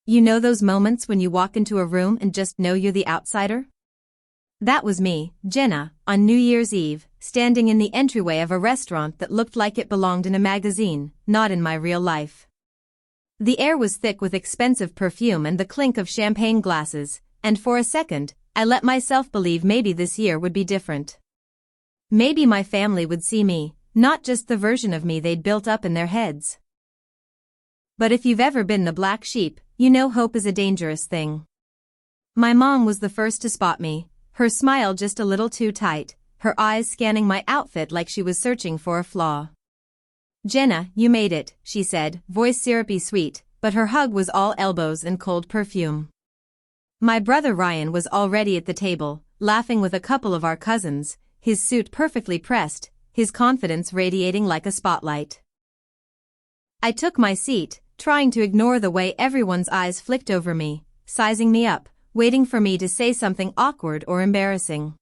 You know those moments when you walk into a room and just know you're the outsider? That was me, Jenna, on New Year's Eve, standing in the entryway of a restaurant that looked like it belonged in a magazine, not in my real life. The air was thick with expensive perfume and the clink of champagne glasses, and for a second, I let myself believe maybe this year would be different. Maybe my family would see me, not just the version of me they'd built up in their heads. But if you've ever been the black sheep, you know hope is a dangerous thing. My mom was the first to spot me, her smile just a little too tight, her eyes scanning my outfit like she was searching for a flaw. "Jenna, you made it," she said, voice syrupy sweet, but her hug was all elbows and cold perfume. My brother Ryan was already at the table, laughing with a couple of our cousins, his suit perfectly pressed, his confidence radiating like a spotlight. I took my seat, trying to ignore the way everyone's eyes flicked over me, sizing me up, waiting for me to say something awkward or embarrassing.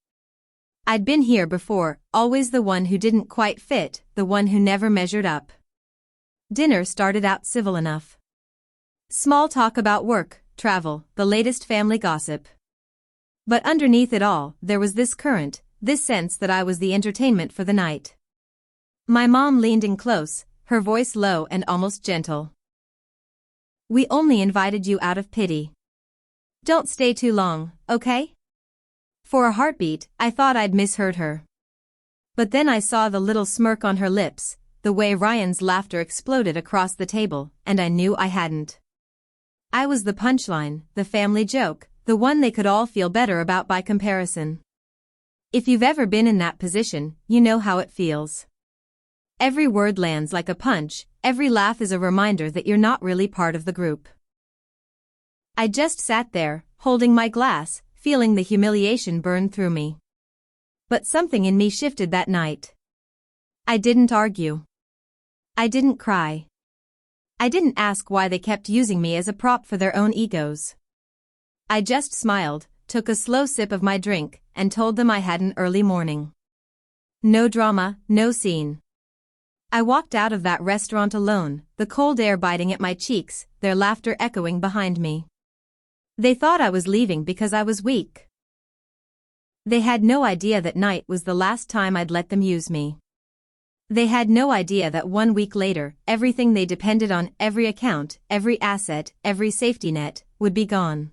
I'd been here before, always the one who didn't quite fit, the one who never measured up. Dinner started out civil enough. Small talk about work, travel, the latest family gossip. But underneath it all, there was this current, this sense that I was the entertainment for the night. My mom leaned in close, her voice low and almost gentle. "We only invited you out of pity. Don't stay too long, okay?" For a heartbeat, I thought I'd misheard her. But then I saw the little smirk on her lips, the way Ryan's laughter exploded across the table, and I knew I hadn't. I was the punchline, the family joke, the one they could all feel better about by comparison. If you've ever been in that position, you know how it feels. Every word lands like a punch, every laugh is a reminder that you're not really part of the group. I just sat there, holding my glass, feeling the humiliation burn through me. But something in me shifted that night. I didn't argue. I didn't cry. I didn't ask why they kept using me as a prop for their own egos. I just smiled, took a slow sip of my drink, and told them I had an early morning. No drama, no scene. I walked out of that restaurant alone, the cold air biting at my cheeks, their laughter echoing behind me. They thought I was leaving because I was weak. They had no idea that night was the last time I'd let them use me. They had no idea that 1 week later, everything they depended on, every account, every asset, every safety net, would be gone.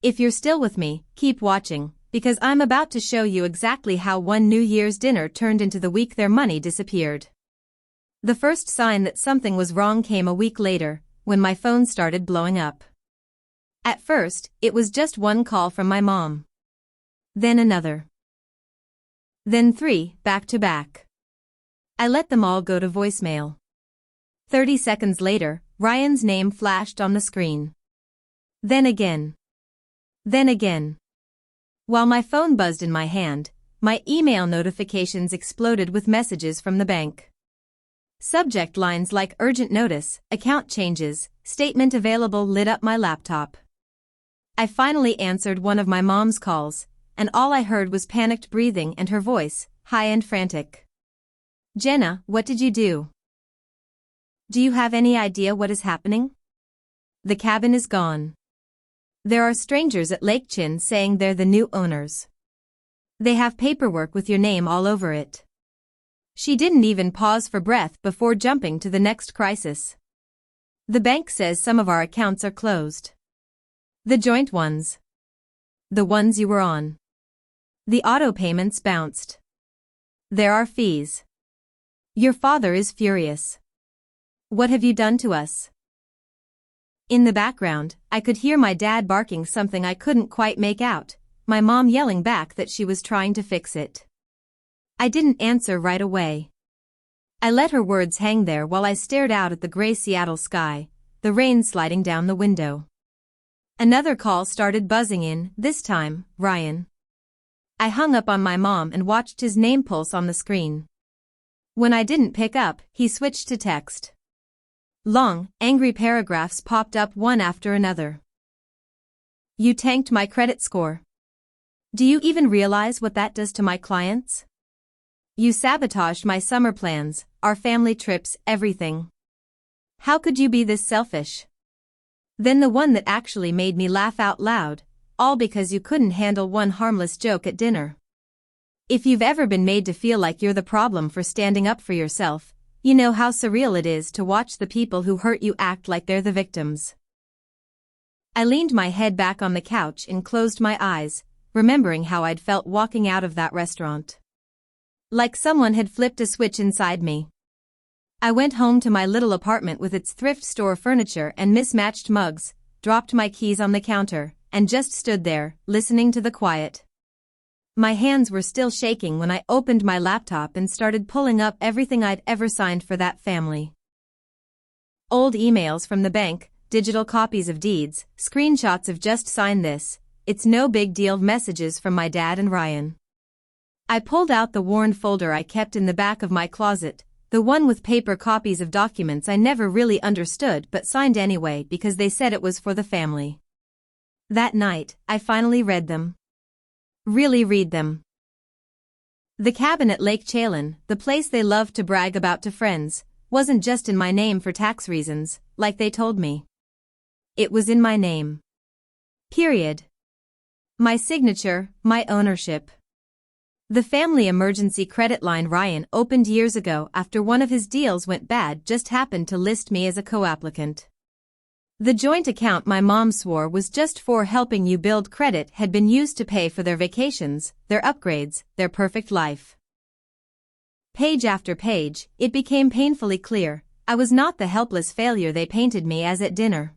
If you're still with me, keep watching, because I'm about to show you exactly how one New Year's dinner turned into the week their money disappeared. The first sign that something was wrong came a week later, when my phone started blowing up. At first, it was just one call from my mom. Then another. Then 3, back to back. I let them all go to voicemail. 30 seconds later, Ryan's name flashed on the screen. Then again. Then again. While my phone buzzed in my hand, my email notifications exploded with messages from the bank. Subject lines like urgent notice, account changes, statement available lit up my laptop. I finally answered one of my mom's calls, and all I heard was panicked breathing and her voice, high and frantic. "Jenna, what did you do? Do you have any idea what is happening? The cabin is gone. There are strangers at Lake Chin saying they're the new owners. They have paperwork with your name all over it." She didn't even pause for breath before jumping to the next crisis. "The bank says some of our accounts are closed. The joint ones. The ones you were on. The auto payments bounced. There are fees. Your father is furious. What have you done to us?" In the background, I could hear my dad barking something I couldn't quite make out, my mom yelling back that she was trying to fix it. I didn't answer right away. I let her words hang there while I stared out at the gray Seattle sky, the rain sliding down the window. Another call started buzzing in, this time, Ryan. I hung up on my mom and watched his name pulse on the screen. When I didn't pick up, he switched to text. Long, angry paragraphs popped up one after another. "You tanked my credit score. Do you even realize what that does to my clients? You sabotaged my summer plans, our family trips, everything. How could you be this selfish?" Then the one that actually made me laugh out loud, all because you couldn't handle one harmless joke at dinner. If you've ever been made to feel like you're the problem for standing up for yourself, you know how surreal it is to watch the people who hurt you act like they're the victims. I leaned my head back on the couch and closed my eyes, remembering how I'd felt walking out of that restaurant. Like someone had flipped a switch inside me. I went home to my little apartment with its thrift store furniture and mismatched mugs, dropped my keys on the counter, and just stood there, listening to the quiet. My hands were still shaking when I opened my laptop and started pulling up everything I'd ever signed for that family. Old emails from the bank, digital copies of deeds, screenshots of just sign this, it's no big deal messages from my dad and Ryan. I pulled out the worn folder I kept in the back of my closet, the one with paper copies of documents I never really understood but signed anyway because they said it was for the family. That night, I finally read them. Really read them. The cabin at Lake Chalin, the place they loved to brag about to friends, wasn't just in my name for tax reasons, like they told me. It was in my name. Period. My signature, my ownership. The family emergency credit line Ryan opened years ago after one of his deals went bad just happened to list me as a co-applicant. The joint account my mom swore was just for helping you build credit had been used to pay for their vacations, their upgrades, their perfect life. Page after page, it became painfully clear, I was not the helpless failure they painted me as at dinner.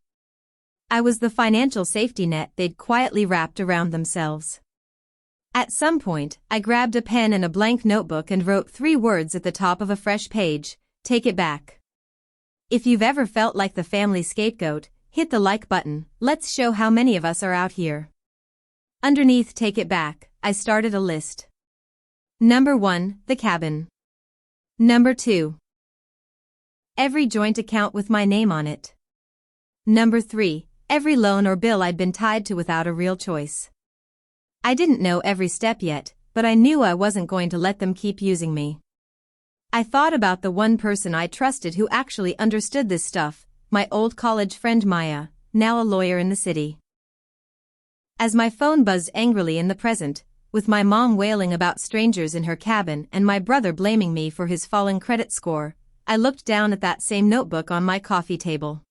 I was the financial safety net they'd quietly wrapped around themselves. At some point, I grabbed a pen and a blank notebook and wrote 3 words at the top of a fresh page, take it back. If you've ever felt like the family scapegoat, hit the like button, let's show how many of us are out here. Underneath take it back, I started a list. Number 1, the cabin. Number 2, every joint account with my name on it. Number 3, every loan or bill I'd been tied to without a real choice. I didn't know every step yet, but I knew I wasn't going to let them keep using me. I thought about the one person I trusted who actually understood this stuff, my old college friend Maya, now a lawyer in the city. As my phone buzzed angrily in the present, with my mom wailing about strangers in her cabin and my brother blaming me for his falling credit score, I looked down at that same notebook on my coffee table.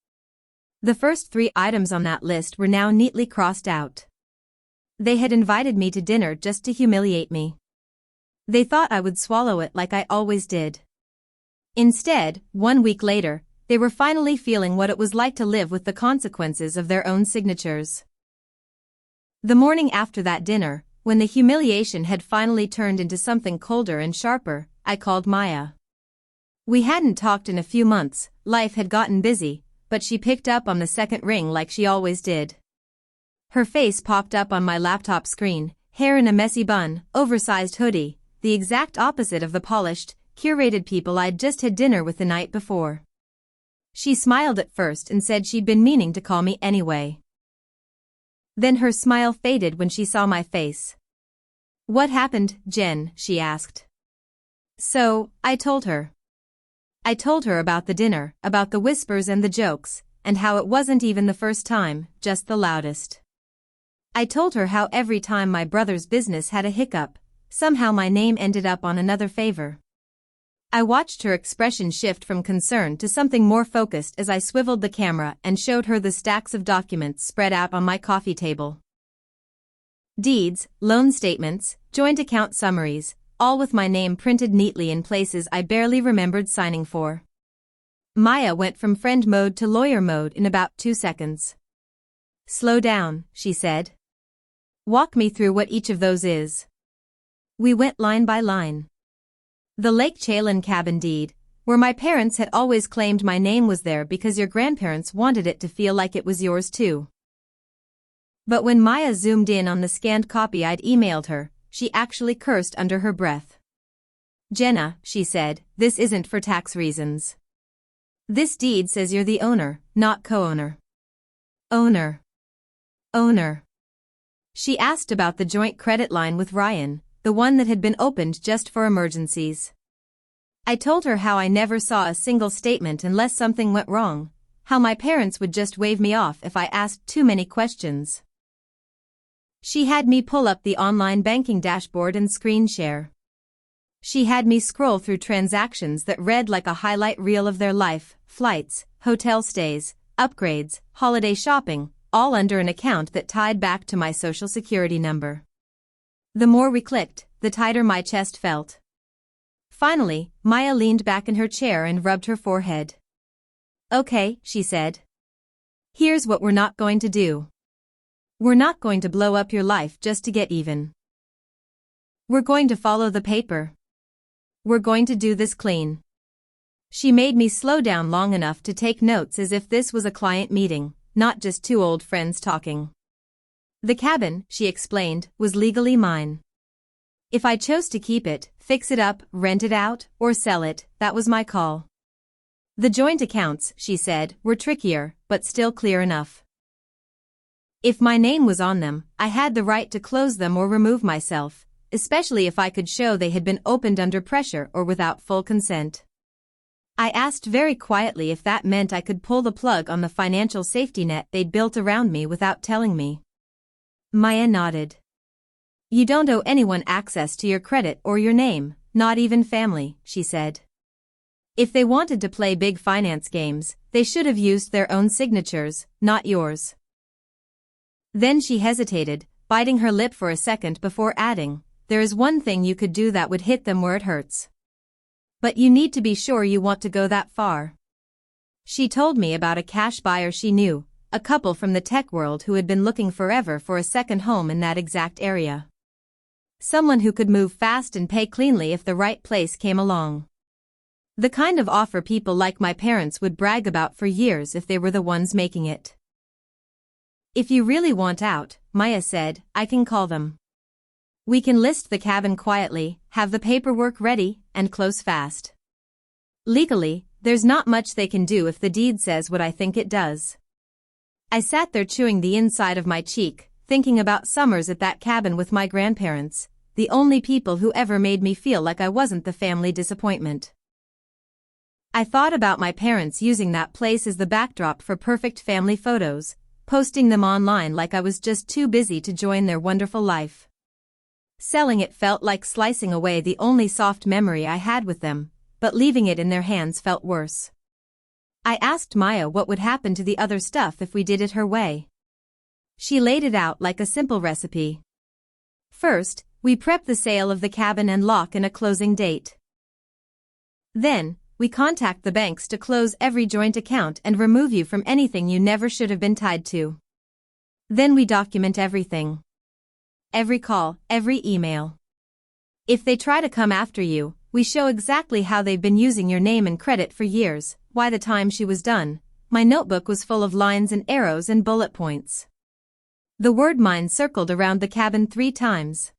The first 3 items on that list were now neatly crossed out. They had invited me to dinner just to humiliate me. They thought I would swallow it like I always did. Instead, 1 week later, they were finally feeling what it was like to live with the consequences of their own signatures. The morning after that dinner, when the humiliation had finally turned into something colder and sharper, I called Maya. We hadn't talked in a few months, life had gotten busy, but she picked up on the second ring like she always did. Her face popped up on my laptop screen, hair in a messy bun, oversized hoodie, the exact opposite of the polished, curated people I'd just had dinner with the night before. She smiled at first and said she'd been meaning to call me anyway. Then her smile faded when she saw my face. "What happened, Jen?" she asked. So, I told her. I told her about the dinner, about the whispers and the jokes, and how it wasn't even the first time, just the loudest. I told her how every time my brother's business had a hiccup, somehow my name ended up on another favor. I watched her expression shift from concern to something more focused as I swiveled the camera and showed her the stacks of documents spread out on my coffee table. Deeds, loan statements, joint account summaries, all with my name printed neatly in places I barely remembered signing for. Maya went from friend mode to lawyer mode in about 2 seconds. "Slow down," she said. "Walk me through what each of those is." We went line by line. The Lake Chalin cabin deed, where my parents had always claimed my name was there because your grandparents wanted it to feel like it was yours too. But when Maya zoomed in on the scanned copy I'd emailed her, she actually cursed under her breath. "Jenna," she said, "this isn't for tax reasons. This deed says you're the owner, not co-owner." Owner. Owner. She asked about the joint credit line with Ryan, the one that had been opened just for emergencies. I told her how I never saw a single statement unless something went wrong, how my parents would just wave me off if I asked too many questions. She had me pull up the online banking dashboard and screen share. She had me scroll through transactions that read like a highlight reel of their life, flights, hotel stays, upgrades, holiday shopping, all under an account that tied back to my social security number. The more we clicked, the tighter my chest felt. Finally, Maya leaned back in her chair and rubbed her forehead. "Okay," she said. "Here's what we're not going to do. We're not going to blow up your life just to get even. We're going to follow the paper. We're going to do this clean." She made me slow down long enough to take notes as if this was a client meeting, not just two old friends talking. The cabin, she explained, was legally mine. If I chose to keep it, fix it up, rent it out, or sell it, that was my call. The joint accounts, she said, were trickier, but still clear enough. If my name was on them, I had the right to close them or remove myself, especially if I could show they had been opened under pressure or without full consent. I asked very quietly if that meant I could pull the plug on the financial safety net they'd built around me without telling me. Maya nodded. "You don't owe anyone access to your credit or your name, not even family," she said. "If they wanted to play big finance games, they should have used their own signatures, not yours." Then she hesitated, biting her lip for a second before adding, "There is one thing you could do that would hit them where it hurts. But you need to be sure you want to go that far." She told me about a cash buyer she knew, a couple from the tech world who had been looking forever for a second home in that exact area. Someone who could move fast and pay cleanly if the right place came along. The kind of offer people like my parents would brag about for years if they were the ones making it. "If you really want out," Maya said, "I can call them. We can list the cabin quietly, have the paperwork ready, and close fast. Legally, there's not much they can do if the deed says what I think it does." I sat there chewing the inside of my cheek, thinking about summers at that cabin with my grandparents, the only people who ever made me feel like I wasn't the family disappointment. I thought about my parents using that place as the backdrop for perfect family photos, posting them online like I was just too busy to join their wonderful life. Selling it felt like slicing away the only soft memory I had with them, but leaving it in their hands felt worse. I asked Maya what would happen to the other stuff if we did it her way. She laid it out like a simple recipe. First, we prep the sale of the cabin and lock in a closing date. Then, we contact the banks to close every joint account and remove you from anything you never should have been tied to. Then we document everything. Every call, every email. If they try to come after you, we show exactly how they've been using your name and credit for years. By the time she was done, my notebook was full of lines and arrows and bullet points. The word mine circled around the cabin 3 times.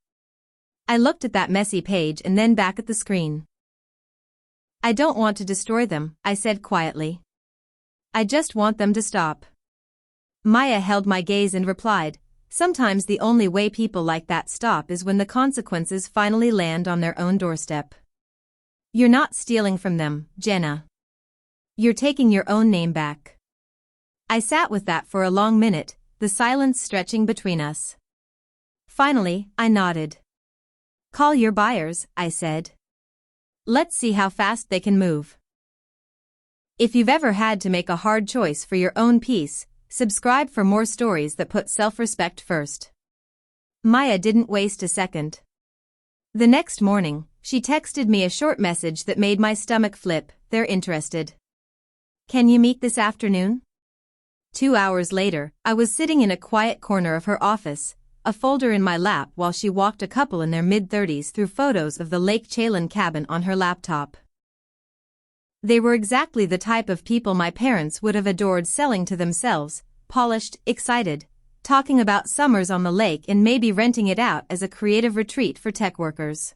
I looked at that messy page and then back at the screen. "I don't want to destroy them," I said quietly. "I just want them to stop." Maya held my gaze and replied, "Sometimes the only way people like that stop is when the consequences finally land on their own doorstep. You're not stealing from them, Jenna. You're taking your own name back." I sat with that for a long minute, the silence stretching between us. Finally, I nodded. "Call your buyers," I said. "Let's see how fast they can move." If you've ever had to make a hard choice for your own peace, subscribe for more stories that put self-respect first. Maya didn't waste a second. The next morning, she texted me a short message that made my stomach flip. "They're interested. Can you meet this afternoon?" 2 hours later, I was sitting in a quiet corner of her office, a folder in my lap while she walked a couple in their mid-30s through photos of the Lake Chelan cabin on her laptop. They were exactly the type of people my parents would have adored selling to themselves, polished, excited, talking about summers on the lake and maybe renting it out as a creative retreat for tech workers.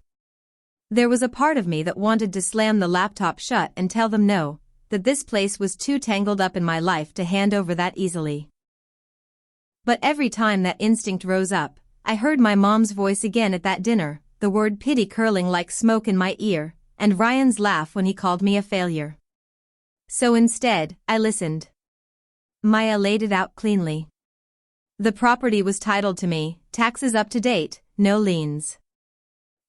There was a part of me that wanted to slam the laptop shut and tell them no, that this place was too tangled up in my life to hand over that easily. But every time that instinct rose up, I heard my mom's voice again at that dinner, the word pity curling like smoke in my ear, and Ryan's laugh when he called me a failure. So instead, I listened. Maya laid it out cleanly. The property was titled to me, taxes up to date, no liens.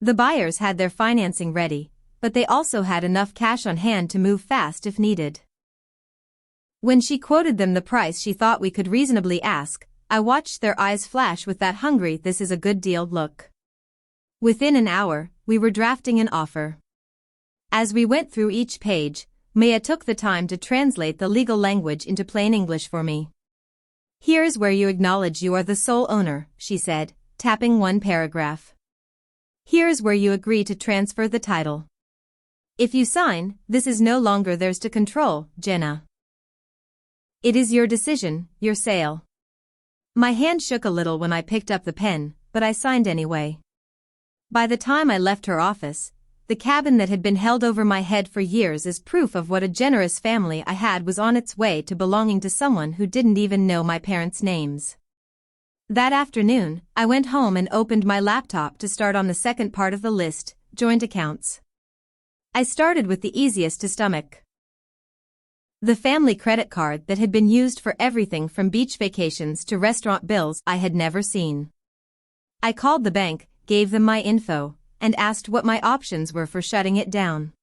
The buyers had their financing ready, but they also had enough cash on hand to move fast if needed. When she quoted them the price she thought we could reasonably ask, I watched their eyes flash with that hungry "this is a good deal" look. Within an hour, we were drafting an offer. As we went through each page, Maya took the time to translate the legal language into plain English for me. "Here's where you acknowledge you are the sole owner," she said, tapping one paragraph. "Here's where you agree to transfer the title. If you sign, this is no longer theirs to control, Jenna. It is your decision, your sale." My hand shook a little when I picked up the pen, but I signed anyway. By the time I left her office, the cabin that had been held over my head for years as proof of what a generous family I had was on its way to belonging to someone who didn't even know my parents' names. That afternoon, I went home and opened my laptop to start on the second part of the list, joint accounts. I started with the easiest to stomach. The family credit card that had been used for everything from beach vacations to restaurant bills I had never seen. I called the bank, gave them my info, and asked what my options were for shutting it down.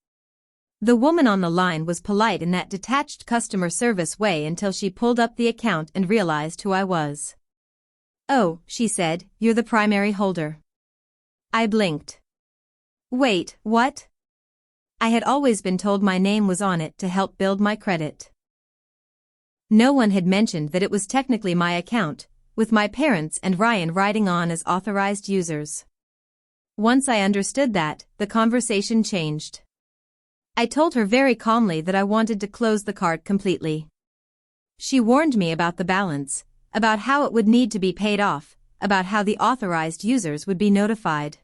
The woman on the line was polite in that detached customer service way until she pulled up the account and realized who I was. "Oh," she said, "you're the primary holder." I blinked. "Wait, what?" I had always been told my name was on it to help build my credit. No one had mentioned that it was technically my account, with my parents and Ryan writing on as authorized users. Once I understood that, the conversation changed. I told her very calmly that I wanted to close the card completely. She warned me about the balance, about how it would need to be paid off, about how the authorized users would be notified.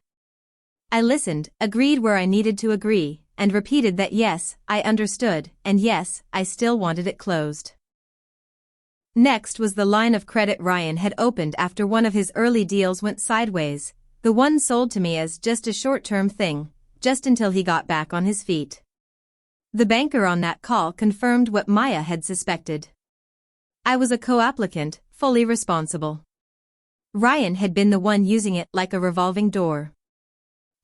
I listened, agreed where I needed to agree, and repeated that yes, I understood, and yes, I still wanted it closed. Next was the line of credit Ryan had opened after one of his early deals went sideways, the one sold to me as just a short-term thing, just until he got back on his feet. The banker on that call confirmed what Maya had suspected. I was a co-applicant, fully responsible. Ryan had been the one using it like a revolving door.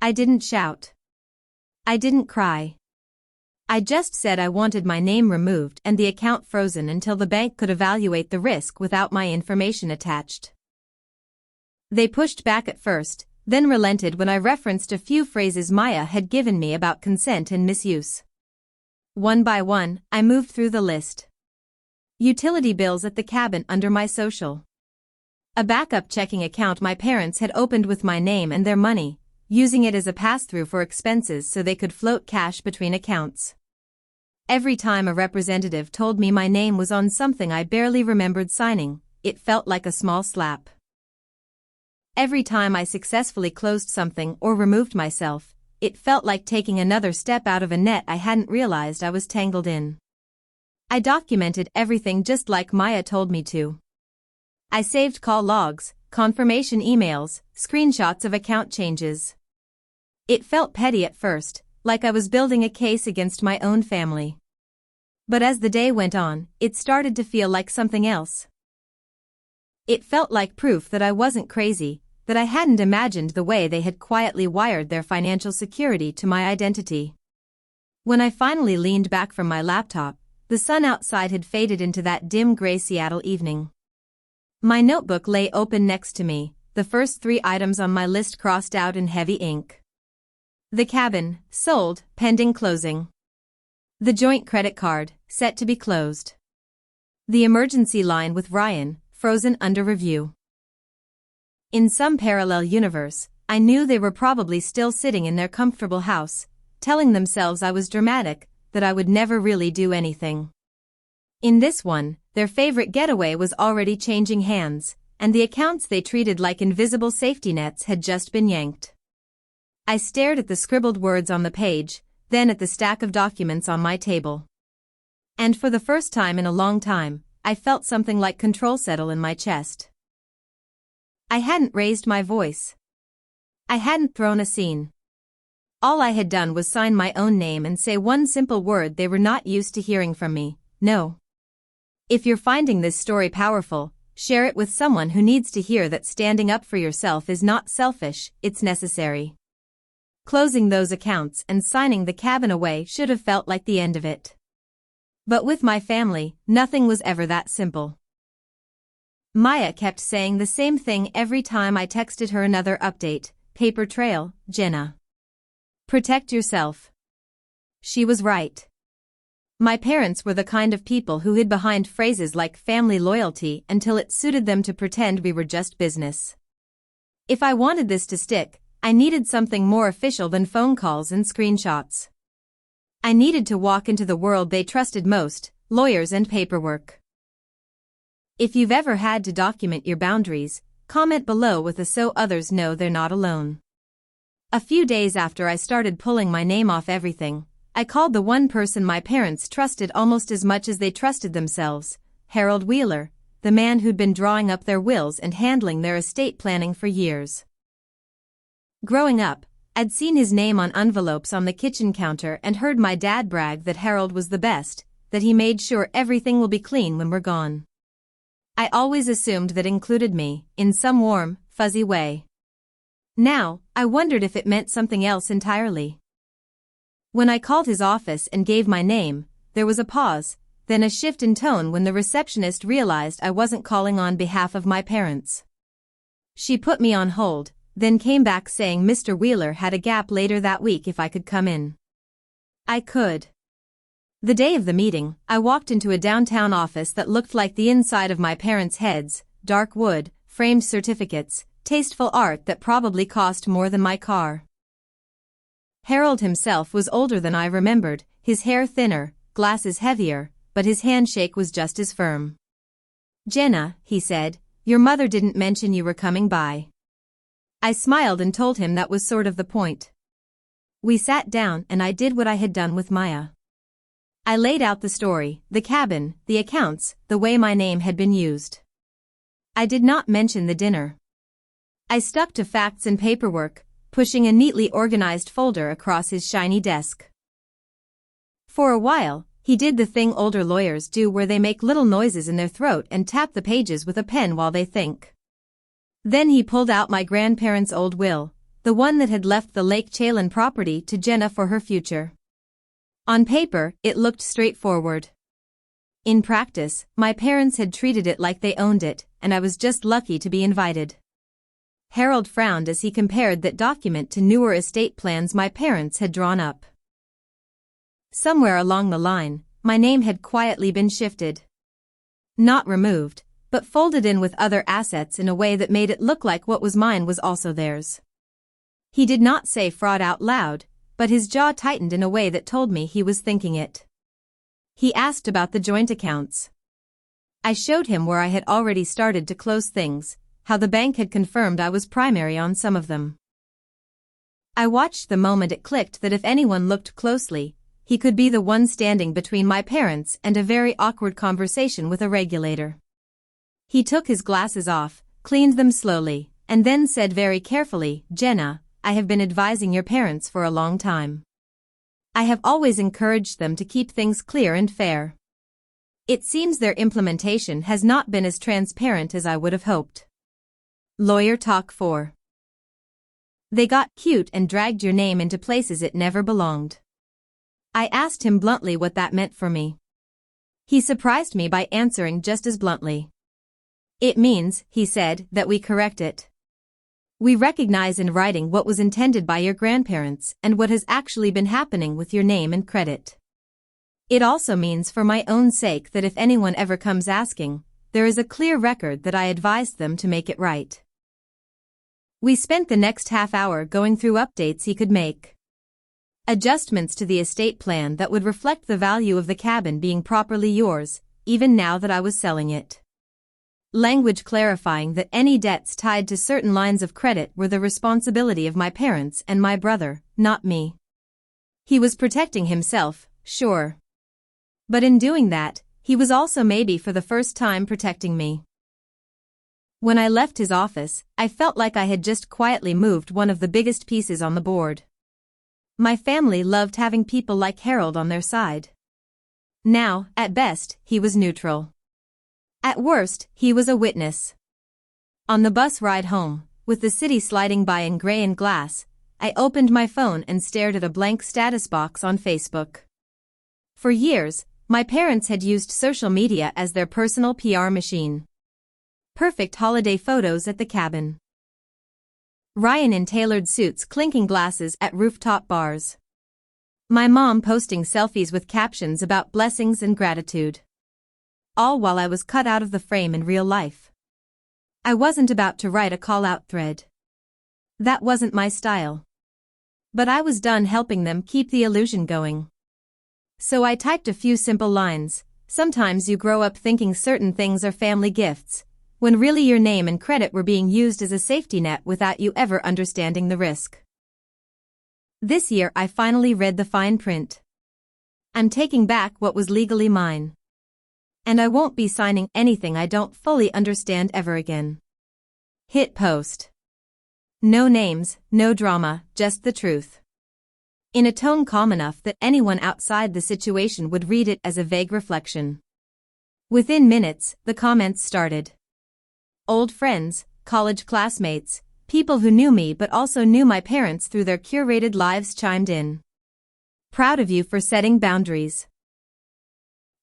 I didn't shout. I didn't cry. I just said I wanted my name removed and the account frozen until the bank could evaluate the risk without my information attached. They pushed back at first, then relented when I referenced a few phrases Maya had given me about consent and misuse. One by one, I moved through the list. Utility bills at the cabin under my social. A backup checking account my parents had opened with my name and their money, using it as a pass-through for expenses so they could float cash between accounts. Every time a representative told me my name was on something I barely remembered signing, it felt like a small slap. Every time I successfully closed something or removed myself, it felt like taking another step out of a net I hadn't realized I was tangled in. I documented everything just like Maya told me to. I saved call logs, confirmation emails, screenshots of account changes. It felt petty at first, like I was building a case against my own family. But as the day went on, it started to feel like something else. It felt like proof that I wasn't crazy, that I hadn't imagined the way they had quietly wired their financial security to my identity. When I finally leaned back from my laptop, the sun outside had faded into that dim gray Seattle evening. My notebook lay open next to me, the first 3 items on my list crossed out in heavy ink. The cabin, sold, pending closing. The joint credit card, set to be closed. The emergency line with Ryan, frozen under review. In some parallel universe, I knew they were probably still sitting in their comfortable house, telling themselves I was dramatic, that I would never really do anything. In this one, their favorite getaway was already changing hands, and the accounts they treated like invisible safety nets had just been yanked. I stared at the scribbled words on the page, then at the stack of documents on my table. And for the first time in a long time, I felt something like control settle in my chest. I hadn't raised my voice. I hadn't thrown a scene. All I had done was sign my own name and say one simple word they were not used to hearing from me: no. If you're finding this story powerful, share it with someone who needs to hear that standing up for yourself is not selfish, it's necessary. Closing those accounts and signing the cabin away should have felt like the end of it. But with my family, nothing was ever that simple. Maya kept saying the same thing every time I texted her another update: paper trail, Jenna. Protect yourself. She was right. My parents were the kind of people who hid behind phrases like family loyalty until it suited them to pretend we were just business. If I wanted this to stick, I needed something more official than phone calls and screenshots. I needed to walk into the world they trusted most: lawyers and paperwork. If you've ever had to document your boundaries, comment below with a so others know they're not alone. A few days after I started pulling my name off everything, I called the one person my parents trusted almost as much as they trusted themselves, Harold Wheeler, the man who'd been drawing up their wills and handling their estate planning for years. Growing up, I'd seen his name on envelopes on the kitchen counter and heard my dad brag that Harold was the best, that he made sure everything will be clean when we're gone. I always assumed that included me, in some warm, fuzzy way. Now, I wondered if it meant something else entirely. When I called his office and gave my name, there was a pause, then a shift in tone when the receptionist realized I wasn't calling on behalf of my parents. She put me on hold, then came back saying Mr. Wheeler had a gap later that week if I could come in. I could. The day of the meeting, I walked into a downtown office that looked like the inside of my parents' heads: dark wood, framed certificates, tasteful art that probably cost more than my car. Harold himself was older than I remembered, his hair thinner, glasses heavier, but his handshake was just as firm. "Jenna," he said, "your mother didn't mention you were coming by." I smiled and told him that was sort of the point. We sat down and I did what I had done with Maya. I laid out the story, the cabin, the accounts, the way my name had been used. I did not mention the dinner. I stuck to facts and paperwork, pushing a neatly organized folder across his shiny desk. For a while, he did the thing older lawyers do where they make little noises in their throat and tap the pages with a pen while they think. Then he pulled out my grandparents' old will, the one that had left the Lake Chalin property to Jenna for her future. On paper, it looked straightforward. In practice, my parents had treated it like they owned it, and I was just lucky to be invited. Harold frowned as he compared that document to newer estate plans my parents had drawn up. Somewhere along the line, my name had quietly been shifted. Not removed, but folded in with other assets in a way that made it look like what was mine was also theirs. He did not say fraud out loud, but his jaw tightened in a way that told me he was thinking it. He asked about the joint accounts. I showed him where I had already started to close things, how the bank had confirmed I was primary on some of them. I watched the moment it clicked that if anyone looked closely, he could be the one standing between my parents and a very awkward conversation with a regulator. He took his glasses off, cleaned them slowly, and then said very carefully, "Jenna, I have been advising your parents for a long time. I have always encouraged them to keep things clear and fair. It seems their implementation has not been as transparent as I would have hoped." Lawyer Talk 4. They got cute and dragged your name into places it never belonged. I asked him bluntly what that meant for me. He surprised me by answering just as bluntly. "It means," he said, "that we correct it. We recognize in writing what was intended by your grandparents and what has actually been happening with your name and credit. It also means for my own sake that if anyone ever comes asking, there is a clear record that I advised them to make it right." We spent the next half hour going through updates he could make. Adjustments to the estate plan that would reflect the value of the cabin being properly yours, even now that I was selling it. Language clarifying that any debts tied to certain lines of credit were the responsibility of my parents and my brother, not me. He was protecting himself, sure. But in doing that, he was also maybe for the first time protecting me. When I left his office, I felt like I had just quietly moved one of the biggest pieces on the board. My family loved having people like Harold on their side. Now, at best, he was neutral. At worst, he was a witness. On the bus ride home, with the city sliding by in gray and glass, I opened my phone and stared at a blank status box on Facebook. For years, my parents had used social media as their personal PR machine. Perfect holiday photos at the cabin. Ryan in tailored suits clinking glasses at rooftop bars. My mom posting selfies with captions about blessings and gratitude. All while I was cut out of the frame in real life. I wasn't about to write a call-out thread. That wasn't my style. But I was done helping them keep the illusion going. So I typed a few simple lines. Sometimes you grow up thinking certain things are family gifts, when really your name and credit were being used as a safety net without you ever understanding the risk. This year I finally read the fine print. I'm taking back what was legally mine. And I won't be signing anything I don't fully understand ever again. Hit post. No names, no drama, just the truth. In a tone calm enough that anyone outside the situation would read it as a vague reflection. Within minutes, the comments started. Old friends, college classmates, people who knew me but also knew my parents through their curated lives chimed in. Proud of you for setting boundaries.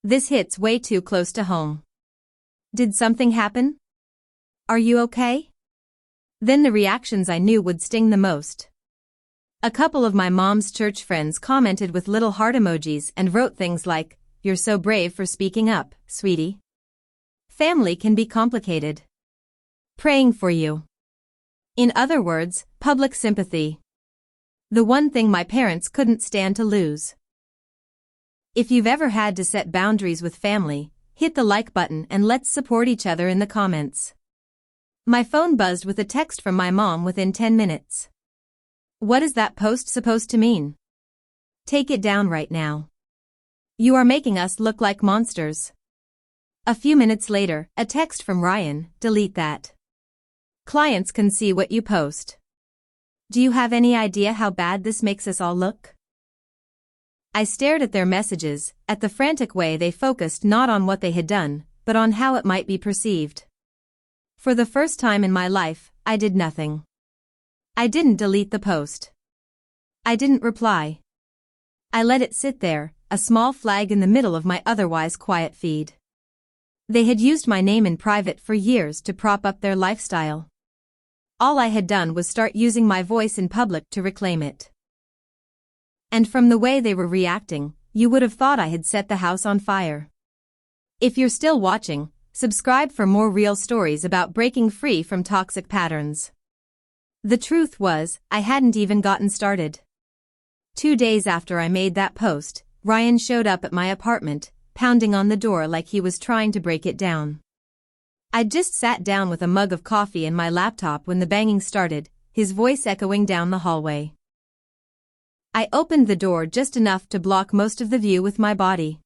This hits way too close to home. Did something happen? Are you okay? Then the reactions I knew would sting the most. A couple of my mom's church friends commented with little heart emojis and wrote things like, "You're so brave for speaking up, sweetie. Family can be complicated. Praying for you." In other words, public sympathy. The one thing my parents couldn't stand to lose. If you've ever had to set boundaries with family, hit the like button and let's support each other in the comments. My phone buzzed with a text from my mom within 10 minutes. What is that post supposed to mean? Take it down right now. You are making us look like monsters. A few minutes later, a text from Ryan, delete that. Clients can see what you post. Do you have any idea how bad this makes us all look? I stared at their messages, at the frantic way they focused not on what they had done, but on how it might be perceived. For the first time in my life, I did nothing. I didn't delete the post. I didn't reply. I let it sit there, a small flag in the middle of my otherwise quiet feed. They had used my name in private for years to prop up their lifestyle. All I had done was start using my voice in public to reclaim it. And from the way they were reacting, you would have thought I had set the house on fire. If you're still watching, subscribe for more real stories about breaking free from toxic patterns. The truth was, I hadn't even gotten started. 2 days after I made that post, Ryan showed up at my apartment, pounding on the door like he was trying to break it down. I'd just sat down with a mug of coffee and my laptop when the banging started, his voice echoing down the hallway. I opened the door just enough to block most of the view with my body.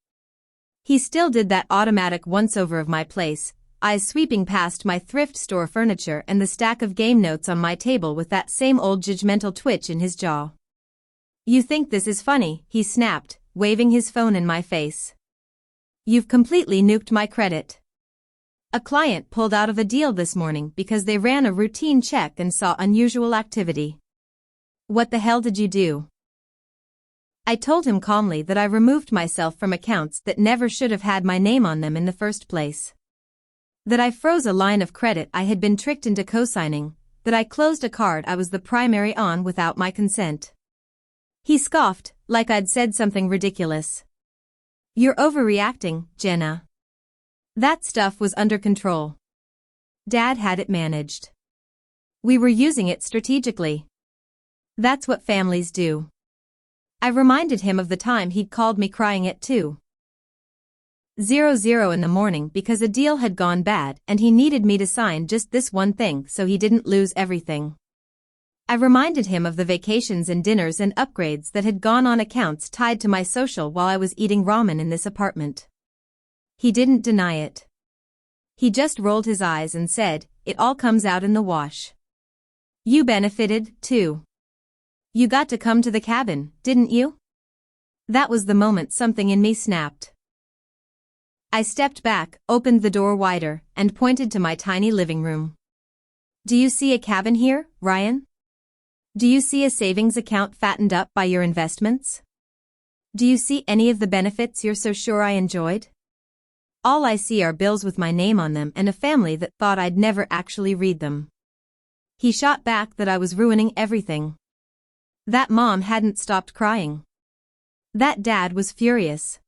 He still did that automatic once-over of my place, eyes sweeping past my thrift store furniture and the stack of game notes on my table with that same old judgmental twitch in his jaw. You think this is funny, he snapped, waving his phone in my face. You've completely nuked my credit. A client pulled out of a deal this morning because they ran a routine check and saw unusual activity. What the hell did you do? I told him calmly that I removed myself from accounts that never should have had my name on them in the first place. That I froze a line of credit I had been tricked into co-signing, that I closed a card I was the primary on without my consent. He scoffed, like I'd said something ridiculous. You're overreacting, Jenna. That stuff was under control. Dad had it managed. We were using it strategically. That's what families do. I reminded him of the time he'd called me crying at 2:00 in the morning because a deal had gone bad and he needed me to sign just this one thing so he didn't lose everything. I reminded him of the vacations and dinners and upgrades that had gone on accounts tied to my social while I was eating ramen in this apartment. He didn't deny it. He just rolled his eyes and said, "It all comes out in the wash. You benefited, too. You got to come to the cabin, didn't you?" That was the moment something in me snapped. I stepped back, opened the door wider, and pointed to my tiny living room. Do you see a cabin here, Ryan? Do you see a savings account fattened up by your investments? Do you see any of the benefits you're so sure I enjoyed? All I see are bills with my name on them and a family that thought I'd never actually read them. He shot back that I was ruining everything. That mom hadn't stopped crying. That dad was furious.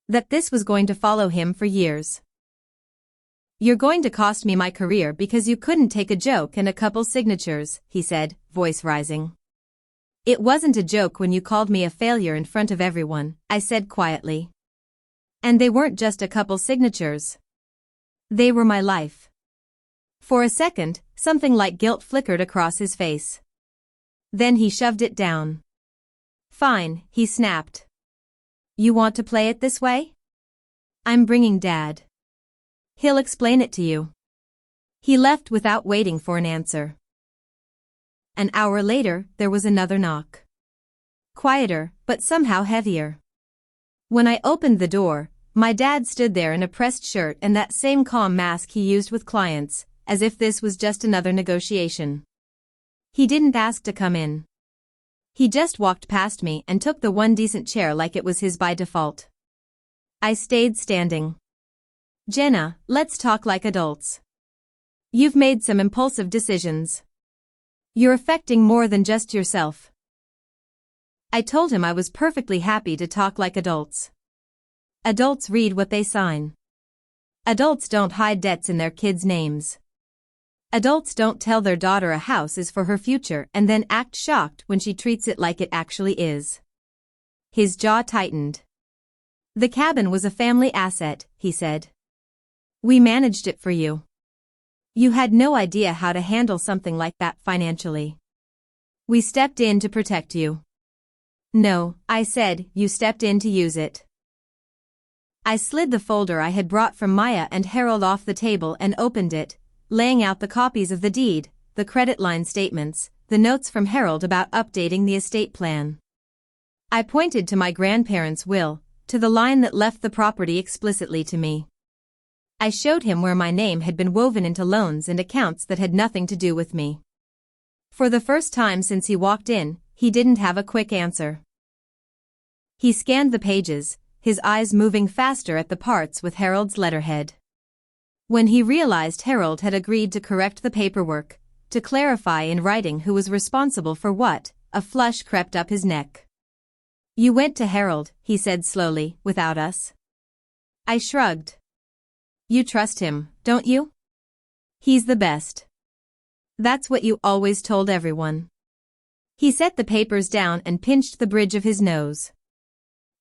That this was going to follow him for years. You're going to cost me my career because you couldn't take a joke and a couple signatures, he said, voice rising. It wasn't a joke when you called me a failure in front of everyone, I said quietly. And they weren't just a couple signatures. They were my life. For a second, something like guilt flickered across his face. Then he shoved it down. Fine, he snapped. You want to play it this way? I'm bringing Dad. He'll explain it to you. He left without waiting for an answer. An hour later, there was another knock. Quieter, but somehow heavier. When I opened the door, my dad stood there in a pressed shirt and that same calm mask he used with clients, as if this was just another negotiation. He didn't ask to come in. He just walked past me and took the one decent chair like it was his by default. I stayed standing. Jenna, let's talk like adults. You've made some impulsive decisions. You're affecting more than just yourself. I told him I was perfectly happy to talk like adults. Adults read what they sign. Adults don't hide debts in their kids' names. Adults don't tell their daughter a house is for her future and then act shocked when she treats it like it actually is. His jaw tightened. The cabin was a family asset, he said. We managed it for you. You had no idea how to handle something like that financially. We stepped in to protect you. No, I said, you stepped in to use it. I slid the folder I had brought from Maya and Harold off the table and opened it, laying out the copies of the deed, the credit line statements, the notes from Harold about updating the estate plan. I pointed to my grandparents' will, to the line that left the property explicitly to me. I showed him where my name had been woven into loans and accounts that had nothing to do with me. For the first time since he walked in, he didn't have a quick answer. He scanned the pages, his eyes moving faster at the parts with Harold's letterhead. When he realized Harold had agreed to correct the paperwork, to clarify in writing who was responsible for what, a flush crept up his neck. You went to Harold, he said slowly, without us. I shrugged. You trust him, don't you? He's the best. That's what you always told everyone. He set the papers down and pinched the bridge of his nose.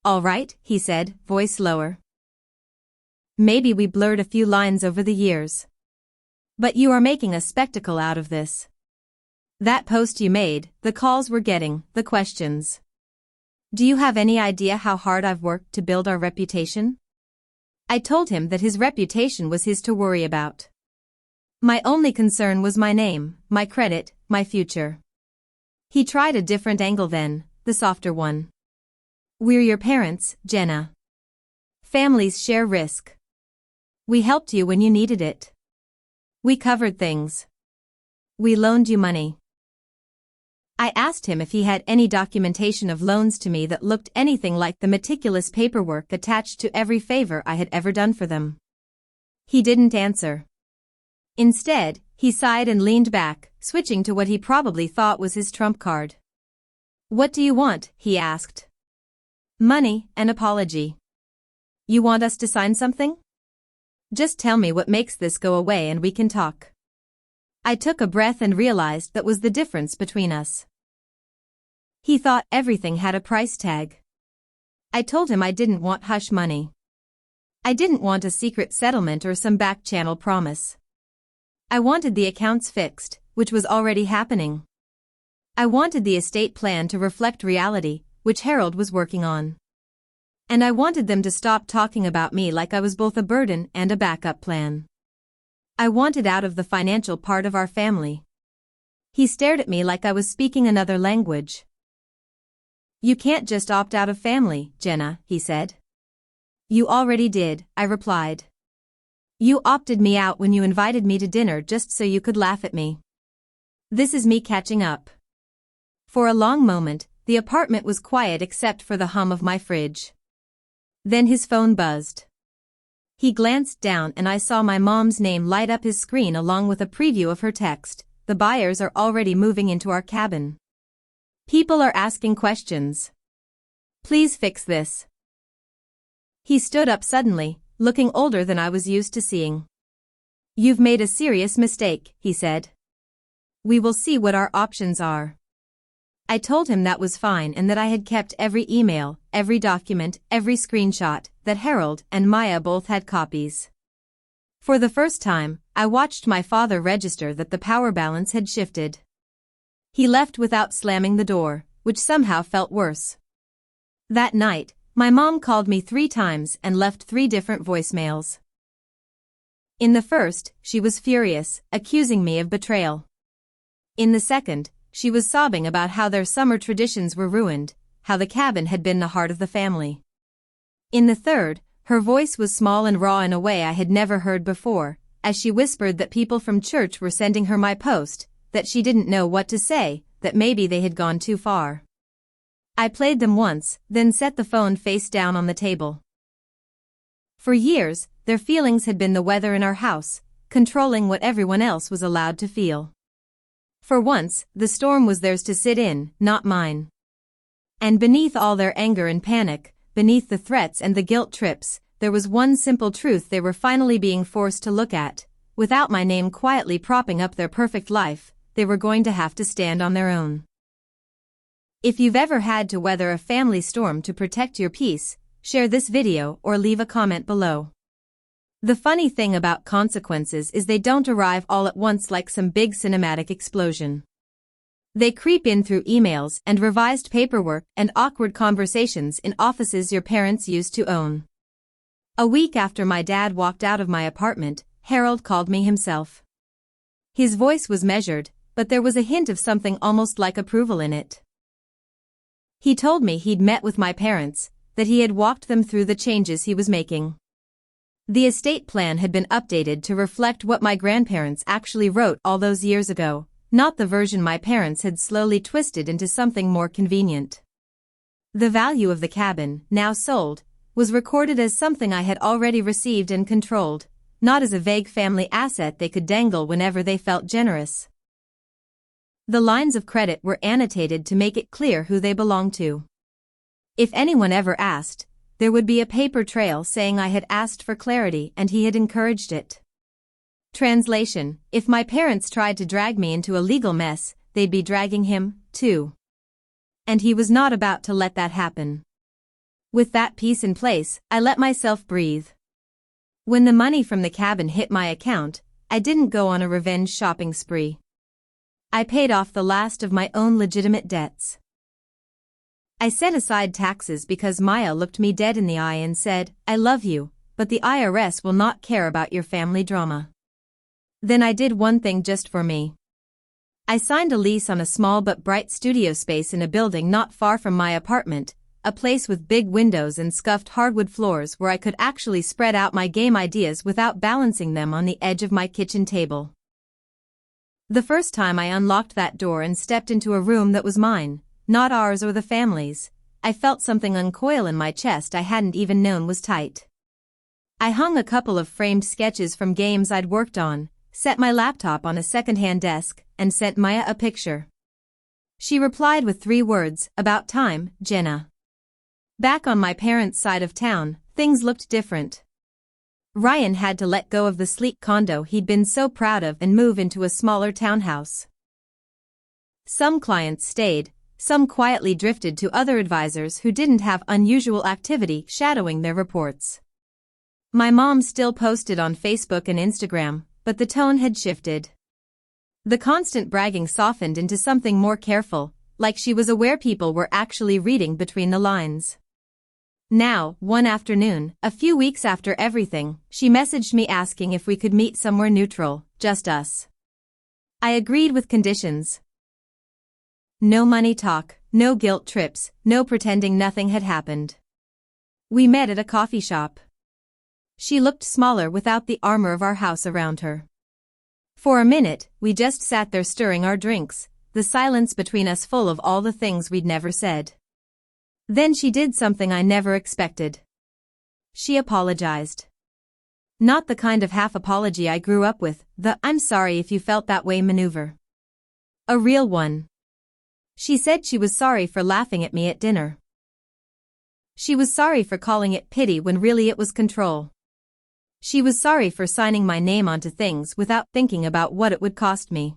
All right, he said, voice lower. Maybe we blurred a few lines over the years. But you are making a spectacle out of this. That post you made, the calls we're getting, the questions. Do you have any idea how hard I've worked to build our reputation? I told him that his reputation was his to worry about. My only concern was my name, my credit, my future. He tried a different angle then, the softer one. We're your parents, Jenna. Families share risk. We helped you when you needed it. We covered things. We loaned you money. I asked him if he had any documentation of loans to me that looked anything like the meticulous paperwork attached to every favor I had ever done for them. He didn't answer. Instead, he sighed and leaned back, switching to what he probably thought was his trump card. What do you want? He asked. Money, an apology. You want us to sign something? Just tell me what makes this go away and we can talk. I took a breath and realized that was the difference between us. He thought everything had a price tag. I told him I didn't want hush money. I didn't want a secret settlement or some back-channel promise. I wanted the accounts fixed, which was already happening. I wanted the estate plan to reflect reality, which Harold was working on. And I wanted them to stop talking about me like I was both a burden and a backup plan. I wanted out of the financial part of our family. He stared at me like I was speaking another language. You can't just opt out of family, Jenna, he said. You already did, I replied. You opted me out when you invited me to dinner just so you could laugh at me. This is me catching up. For a long moment, the apartment was quiet except for the hum of my fridge. Then his phone buzzed. He glanced down and I saw my mom's name light up his screen along with a preview of her text. The buyers are already moving into our cabin. People are asking questions. Please fix this. He stood up suddenly, looking older than I was used to seeing. You've made a serious mistake, he said. We will see what our options are. I told him that was fine and that I had kept every email, every document, every screenshot, that Harold and Maya both had copies. For the first time, I watched my father register that the power balance had shifted. He left without slamming the door, which somehow felt worse. That night, my mom called me 3 times and left 3 different voicemails. In the first, she was furious, accusing me of betrayal. In the second, she was sobbing about how their summer traditions were ruined, how the cabin had been the heart of the family. In the third, her voice was small and raw in a way I had never heard before, as she whispered that people from church were sending her my post, that she didn't know what to say, that maybe they had gone too far. I played them once, then set the phone face down on the table. For years, their feelings had been the weather in our house, controlling what everyone else was allowed to feel. For once, the storm was theirs to sit in, not mine. And beneath all their anger and panic, beneath the threats and the guilt trips, there was one simple truth they were finally being forced to look at. Without my name quietly propping up their perfect life, they were going to have to stand on their own. If you've ever had to weather a family storm to protect your peace, share this video or leave a comment below. The funny thing about consequences is they don't arrive all at once like some big cinematic explosion. They creep in through emails and revised paperwork and awkward conversations in offices your parents used to own. A week after my dad walked out of my apartment, Harold called me himself. His voice was measured, but there was a hint of something almost like approval in it. He told me he'd met with my parents, that he had walked them through the changes he was making. The estate plan had been updated to reflect what my grandparents actually wrote all those years ago, not the version my parents had slowly twisted into something more convenient. The value of the cabin, now sold, was recorded as something I had already received and controlled, not as a vague family asset they could dangle whenever they felt generous. The lines of credit were annotated to make it clear who they belonged to. If anyone ever asked, there would be a paper trail saying I had asked for clarity and he had encouraged it. Translation: if my parents tried to drag me into a legal mess, they'd be dragging him, too. And he was not about to let that happen. With that piece in place, I let myself breathe. When the money from the cabin hit my account, I didn't go on a revenge shopping spree. I paid off the last of my own legitimate debts. I set aside taxes because Maya looked me dead in the eye and said, "I love you, but the IRS will not care about your family drama." Then I did one thing just for me. I signed a lease on a small but bright studio space in a building not far from my apartment, a place with big windows and scuffed hardwood floors where I could actually spread out my game ideas without balancing them on the edge of my kitchen table. The first time I unlocked that door and stepped into a room that was mine, not ours or the family's, I felt something uncoil in my chest I hadn't even known was tight. I hung a couple of framed sketches from games I'd worked on, set my laptop on a second-hand desk, and sent Maya a picture. She replied with 3 words, "About time, Jenna." Back on my parents' side of town, things looked different. Ryan had to let go of the sleek condo he'd been so proud of and move into a smaller townhouse. Some clients stayed, some quietly drifted to other advisors who didn't have unusual activity shadowing their reports. My mom still posted on Facebook and Instagram, but the tone had shifted. The constant bragging softened into something more careful, like she was aware people were actually reading between the lines. Now, one afternoon, a few weeks after everything, she messaged me asking if we could meet somewhere neutral, just us. I agreed with conditions. No money talk, no guilt trips, no pretending nothing had happened. We met at a coffee shop. She looked smaller without the armor of our house around her. For a minute, we just sat there stirring our drinks, the silence between us full of all the things we'd never said. Then she did something I never expected. She apologized. Not the kind of half apology I grew up with, the "I'm sorry if you felt that way" maneuver. A real one. She said she was sorry for laughing at me at dinner. She was sorry for calling it pity when really it was control. She was sorry for signing my name onto things without thinking about what it would cost me.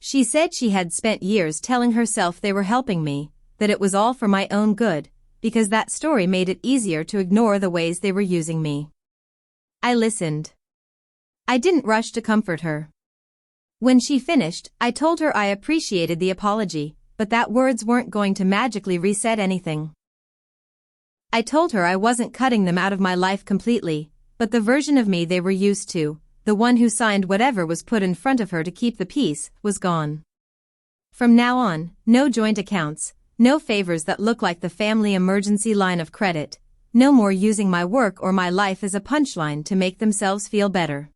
She said she had spent years telling herself they were helping me, that it was all for my own good, because that story made it easier to ignore the ways they were using me. I listened. I didn't rush to comfort her. When she finished, I told her I appreciated the apology, but that words weren't going to magically reset anything. I told her I wasn't cutting them out of my life completely, but the version of me they were used to, the one who signed whatever was put in front of her to keep the peace, was gone. From now on, no joint accounts, no favors that look like the family emergency line of credit, no more using my work or my life as a punchline to make themselves feel better.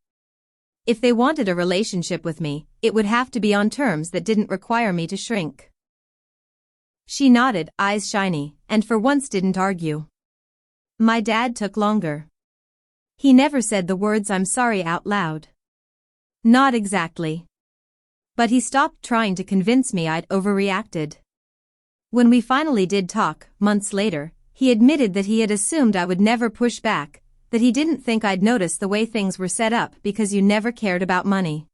If they wanted a relationship with me, it would have to be on terms that didn't require me to shrink. She nodded, eyes shiny, and for once didn't argue. My dad took longer. He never said the words "I'm sorry" out loud. Not exactly. But he stopped trying to convince me I'd overreacted. When we finally did talk, months later, he admitted that he had assumed I would never push back, that he didn't think I'd notice the way things were set up because you never cared about money.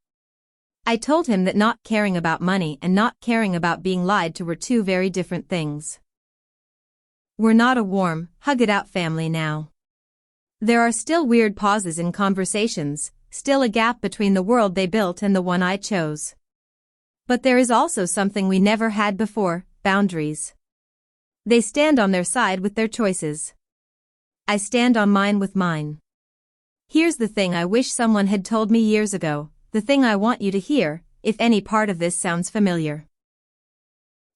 I told him that not caring about money and not caring about being lied to were two very different things. We're not a warm, hug-it-out family now. There are still weird pauses in conversations, still a gap between the world they built and the one I chose. But there is also something we never had before: boundaries. They stand on their side with their choices. I stand on mine with mine. Here's the thing I wish someone had told me years ago, the thing I want you to hear, if any part of this sounds familiar.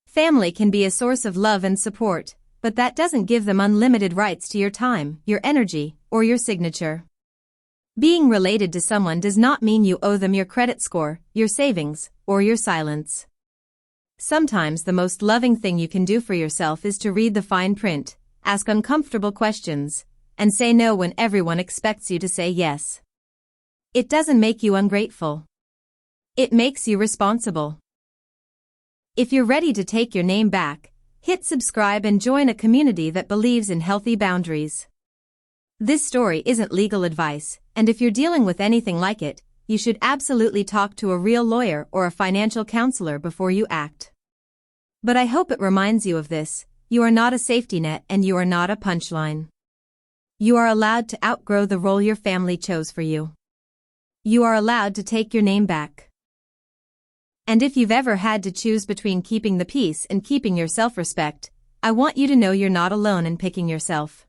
Family can be a source of love and support, but that doesn't give them unlimited rights to your time, your energy, or your signature. Being related to someone does not mean you owe them your credit score, your savings, or your silence. Sometimes the most loving thing you can do for yourself is to read the fine print, ask uncomfortable questions, and say no when everyone expects you to say yes. It doesn't make you ungrateful. It makes you responsible. If you're ready to take your name back, hit subscribe and join a community that believes in healthy boundaries. This story isn't legal advice, and if you're dealing with anything like it, you should absolutely talk to a real lawyer or a financial counselor before you act. But I hope it reminds you of this: you are not a safety net and you are not a punchline. You are allowed to outgrow the role your family chose for you. You are allowed to take your name back. And if you've ever had to choose between keeping the peace and keeping your self-respect, I want you to know you're not alone in picking yourself.